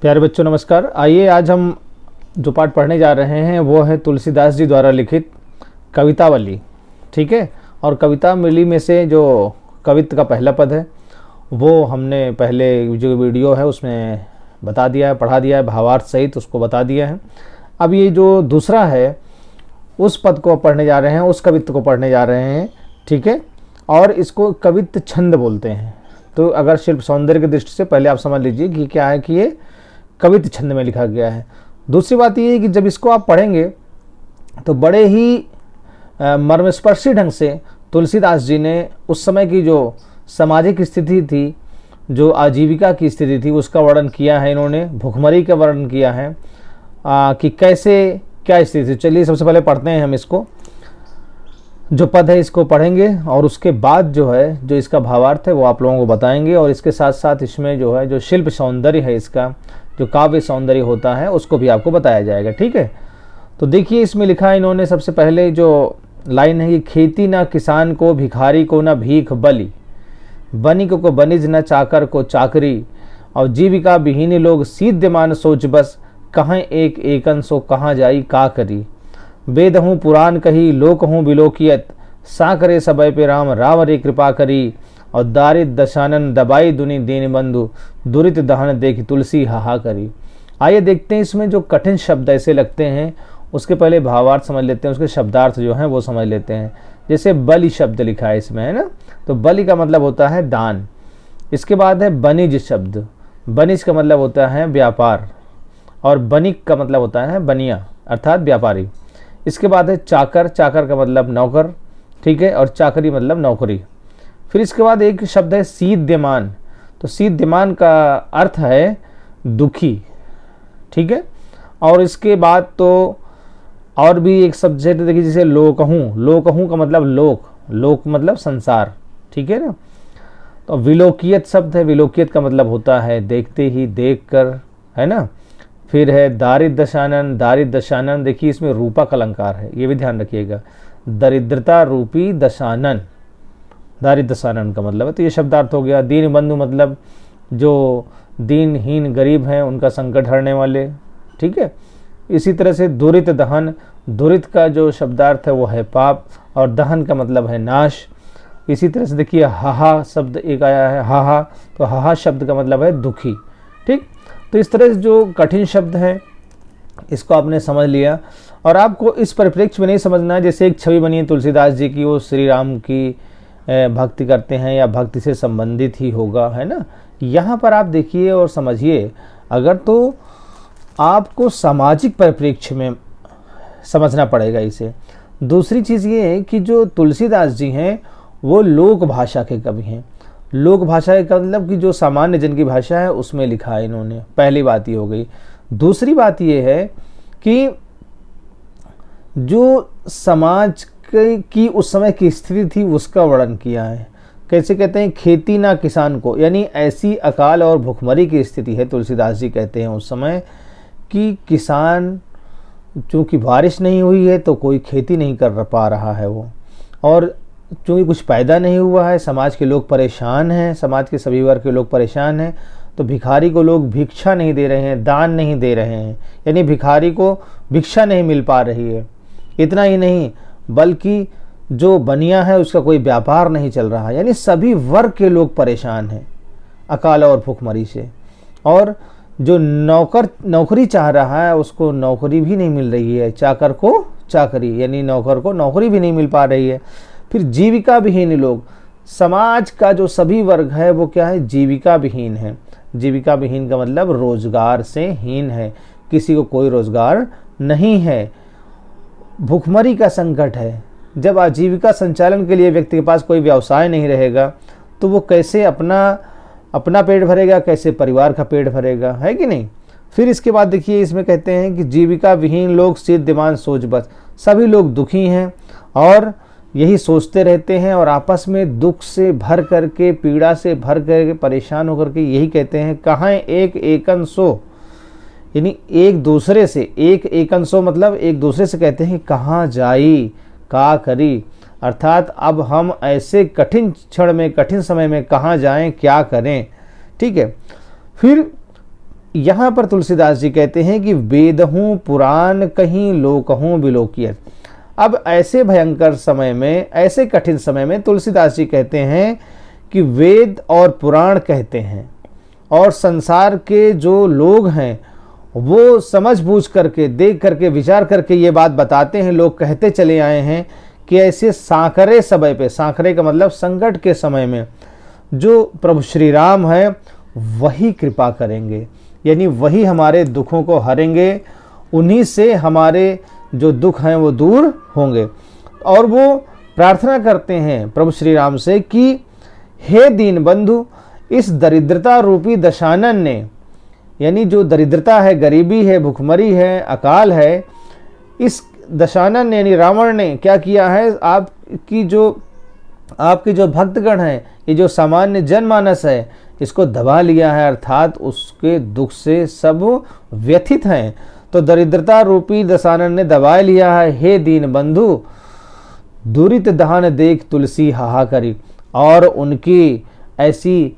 प्यारे बच्चों नमस्कार। आइए आज हम जो पाठ पढ़ने जा रहे हैं वो है तुलसीदास जी द्वारा लिखित कवितावली। ठीक है, और कवितावली में से जो कवित्त का पहला पद है वो हमने पहले जो वीडियो है उसमें बता दिया है, पढ़ा दिया है, भावार्थ सहित उसको बता दिया है। अब ये जो दूसरा है उस पद को पढ़ने जा रहे हैं, उस कवित्त को पढ़ने जा रहे हैं। ठीक है, और इसको कवित्त छंद बोलते हैं। तो अगर शिल्प सौंदर्य की दृष्टि से पहले आप समझ लीजिए कि क्या है कि ये कवित्त छंद में लिखा गया है। दूसरी बात ये है कि जब इसको आप पढ़ेंगे तो बड़े ही मर्मस्पर्शी ढंग से तुलसीदास जी ने उस समय की जो सामाजिक स्थिति थी, जो आजीविका की स्थिति थी, उसका वर्णन किया है। इन्होंने भुखमरी का वर्णन किया है कि कैसे क्या स्थिति थी। चलिए सबसे पहले पढ़ते हैं हम इसको, जो पद है इसको पढ़ेंगे और उसके बाद जो है जो इसका भावार्थ है वो आप लोगों को बताएंगे। और इसके साथ साथ इसमें जो है जो शिल्प सौंदर्य है, इसका जो काव्य सौंदर्य होता है उसको भी आपको बताया जाएगा। ठीक है, तो देखिए इसमें लिखा है इन्होंने सबसे पहले जो लाइन है कि खेती ना किसान को, भिखारी को ना भीख बली, बनिक को बनिज न चाकर को चाकरी, और जीविका विहीन लोग सीध्यमान सोच बस, कहाँ एक एकन सो कहाँ जाई का करी, वेद हूँ पुराण कही लोक हूँ बिलोकियत, सा करे सबय पे राम राम रे कृपा करी, और दारिद दशानन दबाई दुनि दीन बंधु, दुरित दहन देखी तुलसी हाहा करी। आइए देखते हैं इसमें जो कठिन शब्द ऐसे लगते हैं उसके पहले भावार्थ समझ लेते हैं, उसके शब्दार्थ जो हैं वो समझ लेते हैं। जैसे बलि शब्द लिखा है इसमें, है ना, तो बलि का मतलब होता है दान। इसके बाद है बनिज शब्द, बनिज का मतलब होता है व्यापार, और बनिक का मतलब होता है बनिया अर्थात व्यापारी। इसके बाद है चाकर, चाकर का मतलब नौकर। ठीक है, और चाकरी मतलब नौकरी। फिर इसके बाद एक शब्द है सीध्यमान, तो सीध्यमान का अर्थ है दुखी। ठीक है, और इसके बाद तो और भी एक सब्जेक्ट देखिए जैसे लोकहूँ, लोकहूँ का मतलब लोक, लोक मतलब संसार। ठीक है ना, तो विलोकियत शब्द है, विलोकियत का मतलब होता है देखते ही, देख कर, है ना। फिर है दारिद दशानन, दारिद दशानन देखिए इसमें रूपा का अलंकार है, ये भी ध्यान रखिएगा, दरिद्रता रूपी दशानन, दारिद दशानन का मतलब है। तो ये शब्दार्थ हो गया। दीन बंधु मतलब जो दीनहीन गरीब हैं उनका संकट हरने वाले। ठीक है, इसी तरह से दुरित दहन, दुरित का जो शब्दार्थ है वो है पाप, और दहन का मतलब है नाश। इसी तरह से देखिए हाहा शब्द एक आया है, हाहा, तो हाहा शब्द का मतलब है दुखी। ठीक, तो इस तरह से जो कठिन शब्द है इसको आपने समझ लिया, और आपको इस परिप्रेक्ष्य में नहीं समझना है जैसे एक छवि बनी है तुलसीदास जी की, वो श्री राम की भक्ति करते हैं या भक्ति से संबंधित ही होगा, है ना। यहाँ पर आप देखिए और समझिए, अगर तो आपको सामाजिक परिप्रेक्ष्य में समझना पड़ेगा इसे। दूसरी चीज़ ये है कि जो तुलसीदास जी हैं वो लोक भाषा के कवि हैं। लोक भाषा का मतलब कि जो सामान्य जन की भाषा है उसमें लिखा है इन्होंने, पहली बात ये हो गई। दूसरी बात ये है कि जो समाज की उस समय की स्थिति थी उसका वर्णन किया है। कैसे कहते हैं, खेती ना किसान को, यानी ऐसी अकाल और भुखमरी की स्थिति है, तुलसीदास जी कहते हैं उस समय कि किसान, चूँकि बारिश नहीं हुई है तो कोई खेती नहीं कर पा रहा है वो, और चूँकि कुछ पैदा नहीं हुआ है, समाज के लोग परेशान हैं, समाज के सभी वर्ग के लोग परेशान हैं, तो भिखारी को लोग भिक्षा नहीं दे रहे हैं, दान नहीं दे रहे हैं, यानी भिखारी को भिक्षा नहीं मिल पा रही है। इतना ही नहीं बल्कि जो बनिया है उसका कोई व्यापार नहीं चल रहा है, यानी सभी वर्ग के लोग परेशान हैं अकाल और भुखमरी से। और जो नौकरी चाह रहा है उसको नौकरी भी नहीं मिल रही है, चाकर को चाकरी, यानी नौकर को नौकरी भी नहीं मिल पा रही है। फिर जीविका विहीन लोग, समाज का जो सभी वर्ग है वो क्या है, जीविका विहीन है। जीविका विहीन का मतलब रोजगार से हीन है, किसी को कोई रोजगार नहीं है, भुखमरी का संकट है। जब आजीविका संचालन के लिए व्यक्ति के पास कोई व्यवसाय नहीं रहेगा तो वो कैसे अपना पेट भरेगा, कैसे परिवार का पेट भरेगा, है कि नहीं। फिर इसके बाद देखिए इसमें कहते हैं कि जीविका विहीन लोग सीध्यमान सोच बस, सभी लोग दुखी हैं और यही सोचते रहते हैं, और आपस में दुख से भर करके, पीड़ा से भर करके, परेशान होकर के यही कहते हैं, कहाँ एक एकन सो, यानी एक दूसरे से, एक एकन सो मतलब एक दूसरे से कहते हैं कहाँ जाई का करी, अर्थात अब हम ऐसे कठिन क्षण में, कठिन समय में कहाँ जाएं, क्या करें। ठीक है, फिर यहाँ पर तुलसीदास जी कहते हैं कि वेद हूँ पुराण कहीं लोक हूँ विलोकियत। अब ऐसे भयंकर समय में, ऐसे कठिन समय में तुलसीदास जी कहते हैं कि वेद और पुराण कहते हैं और संसार के जो लोग हैं वो समझ बूझ करके, देख करके, विचार करके ये बात बताते हैं, लोग कहते चले आए हैं कि ऐसे सांकरे समय पे, सांकरे का मतलब संकट के समय में जो प्रभु श्री राम है वही कृपा करेंगे, यानी वही हमारे दुखों को हरेंगे, उन्हीं से हमारे जो दुख हैं वो दूर होंगे। और वो प्रार्थना करते हैं प्रभु श्री राम से कि हे दीन बंधु, इस दरिद्रता रूपी दशानन ने, यानी जो दरिद्रता है, गरीबी है, भुखमरी है, अकाल है, इस दशानन ने यानी रावण ने क्या किया है, आपके जो भक्तगण हैं, ये जो सामान्य जनमानस है, इसको दबा लिया है, अर्थात उसके दुख से सब व्यथित हैं। तो दरिद्रता रूपी दशानन ने दबा लिया है। हे दीन बंधु, दुरित दहन देख तुलसी हाहा करी। और उनकी ऐसी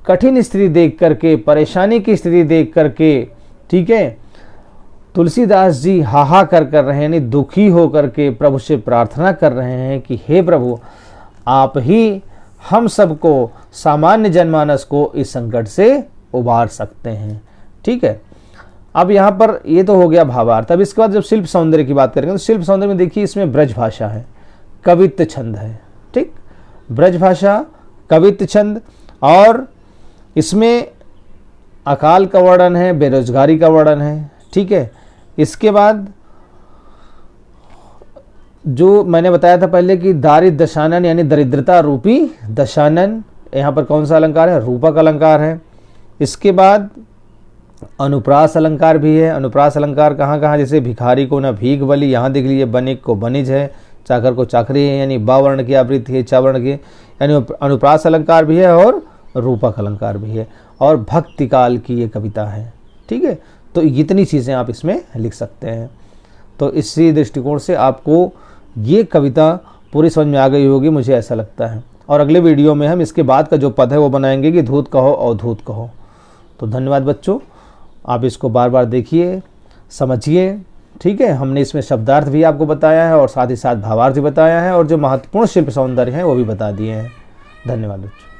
कठिन स्थिति देख करके, परेशानी की स्थिति देख करके, ठीक है, तुलसीदास जी हाहाकार कर रहे हैं, यानी दुखी होकर के प्रभु से प्रार्थना कर रहे हैं कि हे प्रभु, आप ही हम सबको, सामान्य जनमानस को इस संकट से उबार सकते हैं। ठीक है, अब यहाँ पर ये तो हो गया भावार्थ। अब इसके बाद जब शिल्प सौंदर्य की बात करेंगे तो शिल्प सौंदर्य में देखिए इसमें ब्रज भाषा है, कवित्त छंद है। ठीक, ब्रज भाषा, कवित्त छंद, और इसमें अकाल का वर्णन है, बेरोजगारी का वर्णन है। ठीक है, इसके बाद जो मैंने बताया था पहले कि दारिद्र दशानन यानी दरिद्रता रूपी दशानन, यहाँ पर कौन सा अलंकार है, रूपक अलंकार है। इसके बाद अनुप्रास अलंकार भी है। अनुप्रास अलंकार कहाँ कहाँ, जैसे भिखारी को न भीख बलि, यहाँ देख लीजिए बनिक को बनिज है, चाकर को चाकरी है, यानी बावर्ण की आवृत्ति है, चावर्ण की, यानी अनुप्रास अलंकार भी है और रूपक अलंकार भी है, और भक्ति काल की ये कविता है। ठीक है, तो इतनी चीज़ें आप इसमें लिख सकते हैं। तो इसी दृष्टिकोण से आपको ये कविता पूरी समझ में आ गई होगी, मुझे ऐसा लगता है। और अगले वीडियो में हम इसके बाद का जो पद है वो बनाएंगे कि धूत कहो अवधूत कहो। तो धन्यवाद बच्चों, आप इसको बार बार देखिए, समझिए। ठीक है, हमने इसमें शब्दार्थ भी आपको बताया है और साथ ही साथ भावार्थ भी बताया है, और जो महत्वपूर्ण शिल्प सौंदर्य हैं वो भी बता दिए हैं। धन्यवाद बच्चों।